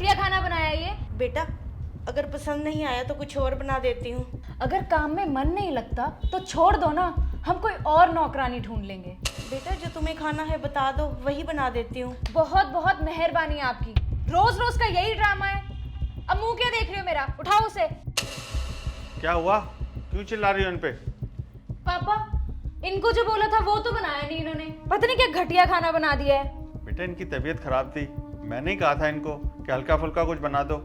घटिया खाना बनाया है ये। बेटा अगर पसंद नहीं आया तो कुछ और बना देती हूँ। अगर काम में मन नहीं लगता तो छोड़ दो ना, हम कोई और नौकरानी ढूंढ लेंगे। बेटा जो तुम्हें खाना है बता दो, वही बना देती हूँ। बहुत बहुत मेहरबानी आपकी। रोज रोज का यही ड्रामा है। अब मुंह क्या देख रही हो मेरा? उठाओ उसे। क्या हुआ? क्यों चिल्ला रही हो इन पे? पापा, इनको जो बोला था वो तो बनाया नहीं इन्होंने। पता नहीं क्या घटिया खाना बना दिया है। बेटा इनकी तबीयत खराब थी, मैंने ही कहा था इनको कि हल्का फुल्का कुछ बना दो।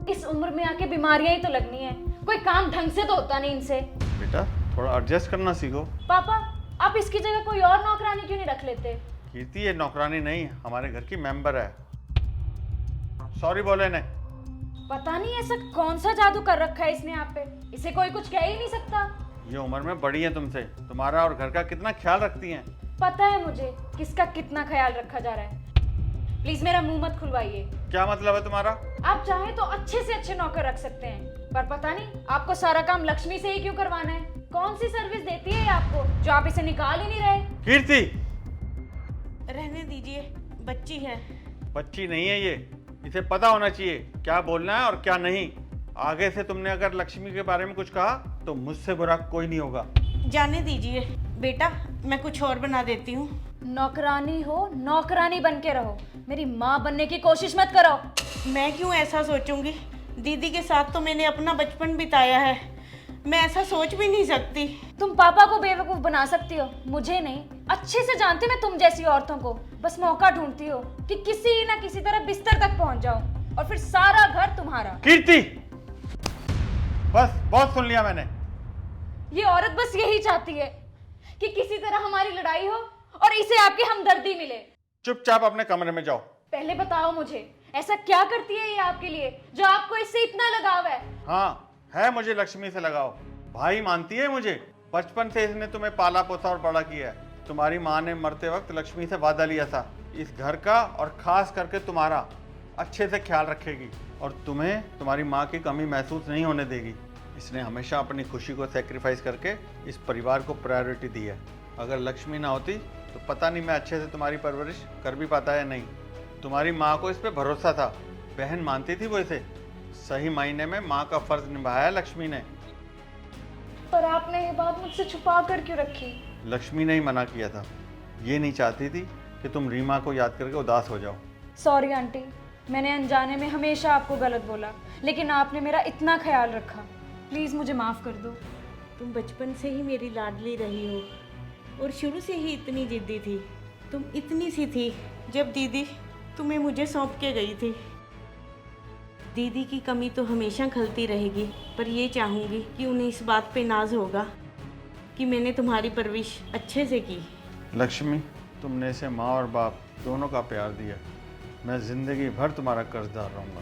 इस उम्र में आके बीमारियां ही तो लगनी है, कोई काम ढंग से तो होता नहीं इनसे। बेटा थोड़ा एडजस्ट करना सीखो। पापा, आप इसकी जगह कोई और नौकरानी क्यों नहीं रख लेते? कीर्ति ये नौकरानी नहीं, हमारे घर की मेंबर है। सॉरी बोले ने। पता नहीं ऐसा कौन सा जादू कर रखा है इसने आप पे, इसे कोई कुछ कह ही नहीं सकता। ये उम्र में बड़ी है तुमसे, तुम्हारा और घर का कितना ख्याल रखती हैं। पता है मुझे किसका कितना ख्याल रखा जा रहा है। प्लीज मेरा मुंह मत खुलवाइए। क्या मतलब है तुम्हारा? आप चाहे तो अच्छे से अच्छे नौकर रख सकते हैं, पर पता नहीं आपको सारा काम लक्ष्मी से ही क्यों करवाना है। कौन सी सर्विस देती है ये आपको जो आप इसे निकाल ही नहीं रहे? कीर्ति रहने दीजिए, बच्ची है। बच्ची नहीं है ये, इसे पता होना चाहिए क्या बोलना है और क्या नहीं। आगे से तुमने अगर लक्ष्मी के बारे में कुछ कहा तो मुझसे बुरा कोई नहीं होगा। जाने दीजिए बेटा, मैं कुछ और बना देती हूँ। नौकरानी हो, नौकरानी बन के रहो, मेरी माँ बनने की कोशिश मत करो। मैं क्यों ऐसा सोचूंगी? दीदी के साथ तो मैंने अपना बचपन बिताया है, मैं ऐसा सोच भी नहीं सकती। तुम पापा को बेवकूफ बना सकती हो, मुझे नहीं। अच्छे से जानती मैं तुम जैसी औरतों को, बस मौका ढूंढती हो कि किसी ना किसी तरह बिस्तर तक पहुंच जाओ और फिर सारा घर तुम्हारा। कीर्ति बस बहुत सुन लिया मैंने। ये औरत बस यही चाहती है कि किसी तरह हमारी लड़ाई हो और इसे आपकी हमदर्दी मिले। चुपचाप अपने कमरे में जाओ। पहले बताओ मुझे, ऐसा क्या करती है ये आपके लिए जो आपको इससे इतना लगाव है? हाँ है, मुझे लक्ष्मी से लगाओ। भाई मानती है मुझे, बचपन से इसने तुम्हें पाला पोसा और बड़ा किया है। तुम्हारी माँ ने मरते वक्त लक्ष्मी से वादा लिया था इस घर का और खास करके तुम्हारा अच्छे से ख्याल रखेगी और तुम्हें तुम्हारी माँ की कमी महसूस नहीं होने देगी। इसने हमेशा अपनी खुशी को सेक्रीफाइस करके इस परिवार को प्रायोरिटी दी है। अगर लक्ष्मी ना होती तो पता नहीं मैं अच्छे से तुम्हारी परवरिश कर भी पाता या नहीं। तुम्हारी माँ को इस पे भरोसा था, बहन मानती थी वो इसे। सही मायने में माँ का फर्ज निभाया लक्ष्मी ने। पर आपने ये बात मुझसे छुपा कर क्यों रखी? लक्ष्मी ने ही मना किया था, ये नहीं चाहती थी कि तुम रीमा को याद करके उदास हो जाओ। सॉरी आंटी, मैंने अनजाने में हमेशा आपको गलत बोला, लेकिन आपने मेरा इतना ख्याल रखा। प्लीज़ मुझे माफ़ कर दो। तुम बचपन से ही मेरी लाडली रही हो और शुरू से ही इतनी जिद्दी थी। तुम इतनी सी थी जब दीदी तुम्हें मुझे सौंप के गई थी। दीदी की कमी तो हमेशा खलती रहेगी, पर ये चाहूँगी कि उन्हें इस बात पे नाज होगा कि मैंने तुम्हारी परवरिश अच्छे से की। लक्ष्मी, तुमने इसे माँ और बाप दोनों का प्यार दिया। मैं ज़िंदगी भर तुम्हारा कर्जदार रहूँगा।